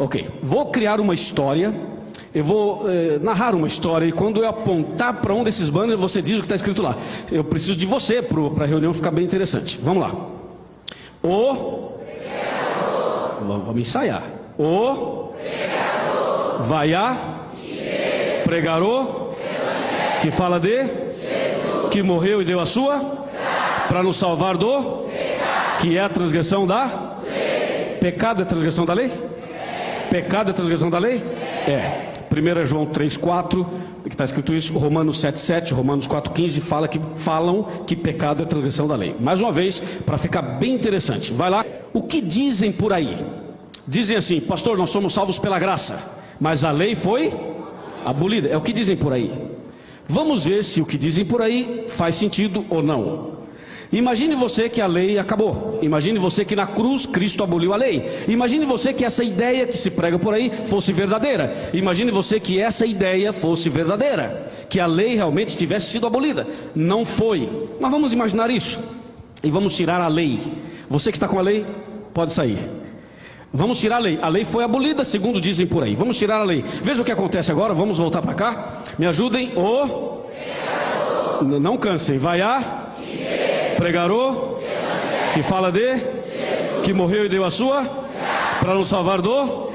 Ok, vou criar uma história, eu vou narrar uma história, e quando eu apontar para um desses banners, você diz o que está escrito lá. Eu preciso de você para a reunião ficar bem interessante. Vamos lá. Vamos ensaiar. Vai a pregarou, que fala de, que morreu e deu a sua, para nos salvar do, que é a transgressão da lei. Pecado é transgressão da lei? Pecado é transgressão da lei? É. 1 João 3,4, que está escrito isso, Romanos 7,7, Romanos 4,15, falam que pecado é transgressão da lei. Mais uma vez, para ficar bem interessante, vai lá. O que dizem por aí? Dizem assim: pastor, nós somos salvos pela graça, mas a lei foi abolida. É o que dizem por aí. Vamos ver se o que dizem por aí faz sentido ou não. Imagine você que a lei acabou. Imagine você que na cruz Cristo aboliu a lei. Imagine você que essa ideia que se prega por aí fosse verdadeira. Imagine você que essa ideia fosse verdadeira, que a lei realmente tivesse sido abolida. Não foi. Mas vamos imaginar isso e vamos tirar a lei. Você que está com a lei, pode sair. Vamos tirar a lei. A lei foi abolida, segundo dizem por aí. Vamos tirar a lei. Veja o que acontece agora. Vamos voltar para cá. Me ajudem. Não cansem. Vai a pregarou, que fala de, que morreu e deu a sua, para nos salvar do,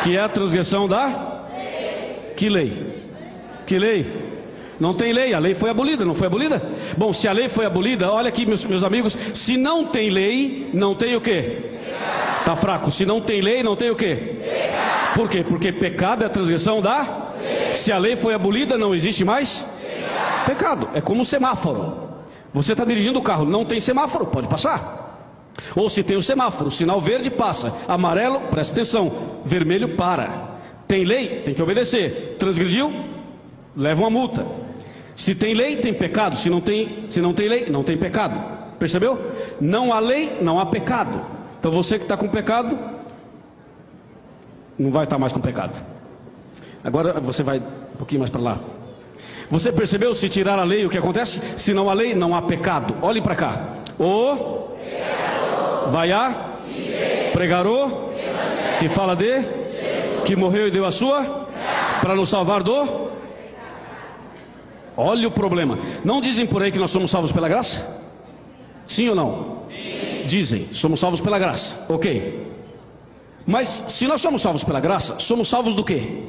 que é a transgressão da, que lei? Que lei? Não tem lei, a lei foi abolida, não foi abolida? Bom, se a lei foi abolida, olha aqui meus amigos, se não tem lei, não tem o quê? Está fraco. Se não tem lei, não tem o quê? Por quê? Porque pecado é a transgressão da, se a lei foi abolida, não existe mais pecado. É como um semáforo. Você está dirigindo o carro, não tem semáforo, pode passar. Ou se tem o semáforo, sinal verde, passa. Amarelo, presta atenção. Vermelho, para. Tem lei, tem que obedecer. Transgrediu, leva uma multa. Se tem lei, tem pecado. Se não tem lei, não tem pecado. Percebeu? Não há lei, não há pecado. Então você que está com pecado, não vai estar mais com pecado. Agora você vai um pouquinho mais para lá. Você percebeu? Se tirar a lei, o que acontece? Se não há lei, não há pecado. Olhem para cá. Vai a pregarou, que fala de, que morreu e deu a sua, para nos salvar do. Olha o problema. Não dizem por aí que nós somos salvos pela graça? Sim ou não? Sim. Dizem, somos salvos pela graça. Ok. Mas se nós somos salvos pela graça, somos salvos do quê?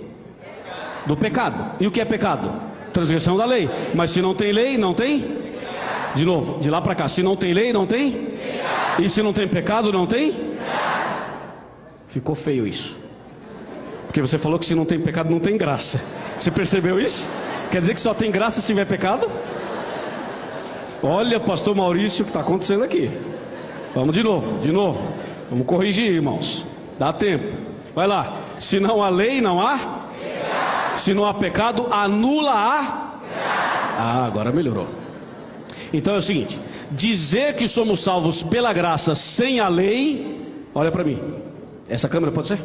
Do pecado. E o que é pecado? Transgressão da lei. Mas se não tem lei, não tem? De novo, de lá para cá. Se não tem lei, não tem? E se não tem pecado, não tem? Ficou feio isso. Porque você falou que se não tem pecado, não tem graça. Você percebeu isso? Quer dizer que só tem graça se tiver pecado? Olha, pastor Maurício, o que está acontecendo aqui. Vamos de novo. Vamos corrigir, irmãos. Dá tempo. Vai lá. Se não há lei, não há? Se não há pecado, anula a. Agora melhorou. Então é o seguinte: dizer que somos salvos pela graça sem a lei. Olha para mim. Essa câmera pode ser?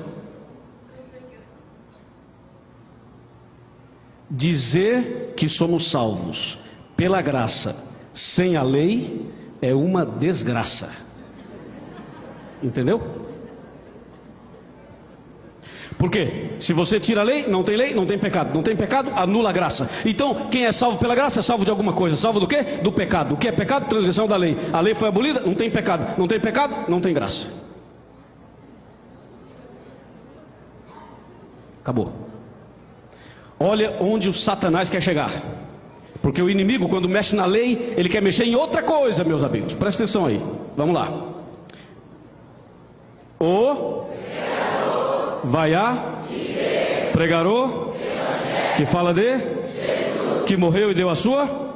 Dizer que somos salvos pela graça sem a lei é uma desgraça. Entendeu? Por quê? Se você tira a lei, não tem pecado. Não tem pecado, anula a graça. Então, quem é salvo pela graça é salvo de alguma coisa. Salvo do quê? Do pecado. O que é pecado? Transgressão da lei. A lei foi abolida, não tem pecado. Não tem pecado, não tem graça. Acabou. Olha onde o Satanás quer chegar. Porque o inimigo, quando mexe na lei, ele quer mexer em outra coisa, meus amigos. Presta atenção aí. Vamos lá. Vai a pregarou, que fala de, que morreu e deu a sua.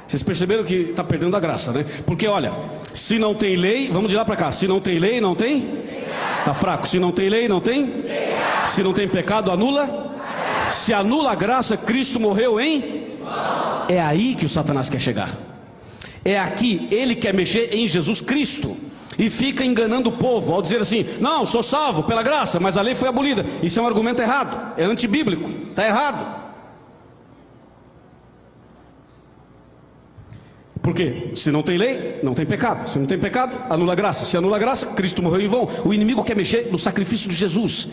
Vocês perceberam que está perdendo a graça, né? Porque olha, se não tem lei, vamos de lá para cá. Se não tem lei, não tem? Está fraco. Se não tem lei, não tem? Se não tem pecado, anula? Se anula a graça, Cristo morreu em? É aí que o Satanás quer chegar. É aqui, ele quer mexer em Jesus Cristo. E fica enganando o povo ao dizer assim: não, sou salvo pela graça, mas a lei foi abolida. Isso é um argumento errado, é antibíblico, está errado. Por quê? Se não tem lei, não tem pecado. Se não tem pecado, anula a graça. Se anula a graça, Cristo morreu em vão. O inimigo quer mexer no sacrifício de Jesus.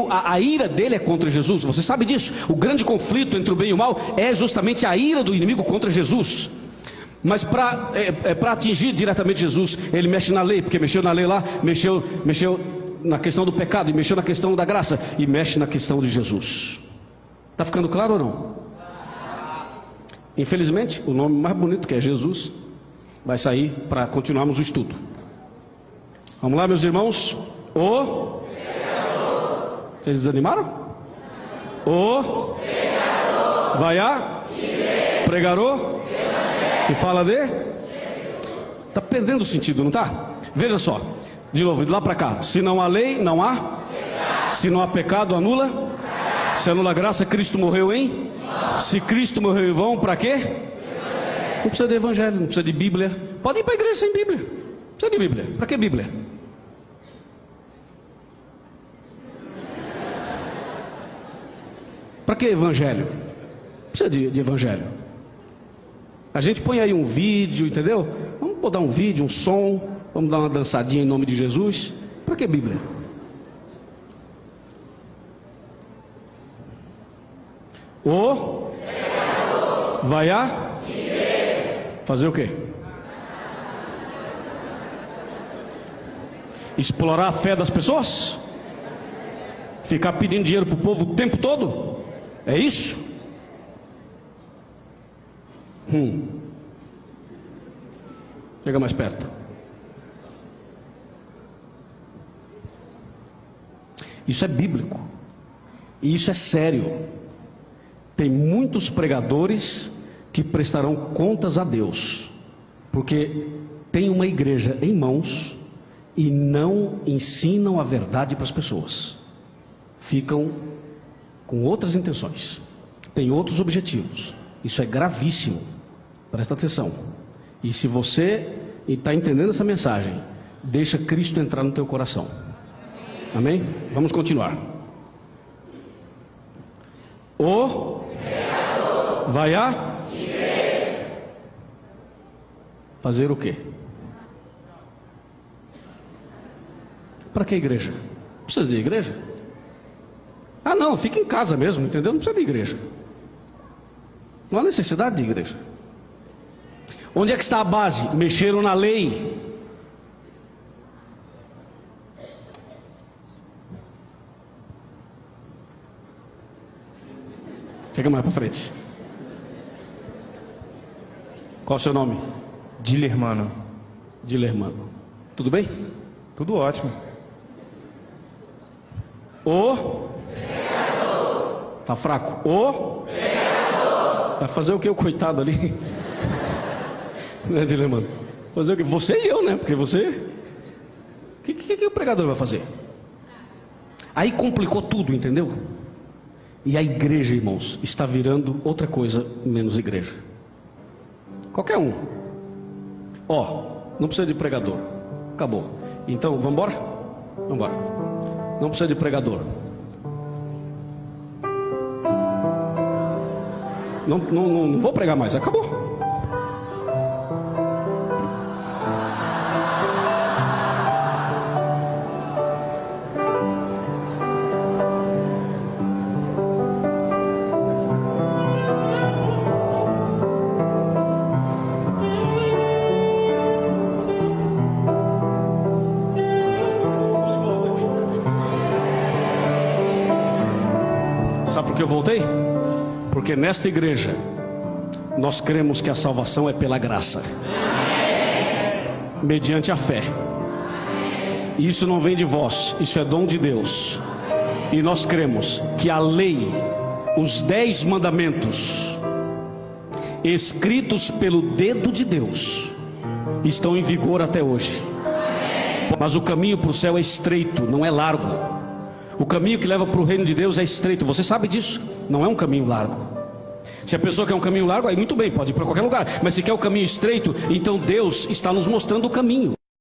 A ira dele é contra Jesus. Você sabe disso. O grande conflito entre o bem e o mal é justamente a ira do inimigo contra Jesus. Mas para atingir diretamente Jesus, ele mexe na lei, porque mexeu na lei lá, mexeu na questão do pecado, e mexeu na questão da graça, e mexe na questão de Jesus. Está ficando claro ou não? Infelizmente, o nome mais bonito, que é Jesus, vai sair para continuarmos o estudo. Vamos lá, meus irmãos. O pecador. Vocês desanimaram? O pecador. Vai a pregador. Que fala de? Está perdendo o sentido, não está? Veja só, de novo, de lá para cá. Se não há lei, não há pecado. Se não há pecado, anula. Se anula a graça, Cristo morreu em? Se Cristo morreu em vão, para quê? Não precisa de evangelho, não precisa de Bíblia. Pode ir para a igreja sem Bíblia. Não precisa de Bíblia. Para que Bíblia? Para que evangelho? Não precisa de evangelho. A gente põe aí um vídeo, entendeu? Vamos botar um vídeo, um som, vamos dar uma dançadinha em nome de Jesus. Para que Bíblia? O vai a fazer o quê? Explorar a fé das pessoas? Ficar pedindo dinheiro para o povo o tempo todo? É isso? Chega mais perto. Isso é bíblico. E isso é sério. Tem muitos pregadores que prestarão contas a Deus, porque tem uma igreja em mãos e não ensinam a verdade para as pessoas. Ficam com outras intenções, têm outros objetivos. Isso é gravíssimo. Presta atenção. E se você está entendendo essa mensagem, deixa Cristo entrar no teu coração. Amém? Vamos continuar. O vai a fazer o quê? Para que igreja? Precisa de igreja? Ah não, fica em casa mesmo, entendeu? Não precisa de igreja. Não há necessidade de igreja. Onde é que está a base? Mexeram na lei. Chega mais para frente. Qual é o seu nome? Dilermano. Dilermano. Tudo bem? Tudo ótimo. O pecador. Tá fraco. O pecador. Vai fazer o que o coitado ali? Né, Dilermano? Fazer o que? Você e eu, né? Porque você... O que o pregador vai fazer? Aí complicou tudo, entendeu? E a igreja, irmãos, está virando outra coisa menos igreja. Qualquer um. Não precisa de pregador. Acabou. Então, vamos embora? Vamos embora. Não precisa de pregador. Não vou pregar mais. Acabou. Sabe por que eu voltei? Porque nesta igreja nós cremos que a salvação é pela graça, mediante a fé. E isso não vem de vós, isso é dom de Deus. E nós cremos que a lei, os 10 mandamentos, escritos pelo dedo de Deus, estão em vigor até hoje. Mas o caminho para o céu é estreito, não é largo. O caminho que leva para o reino de Deus é estreito. Você sabe disso? Não é um caminho largo. Se a pessoa quer um caminho largo, aí muito bem, pode ir para qualquer lugar. Mas se quer o caminho estreito, então Deus está nos mostrando o caminho.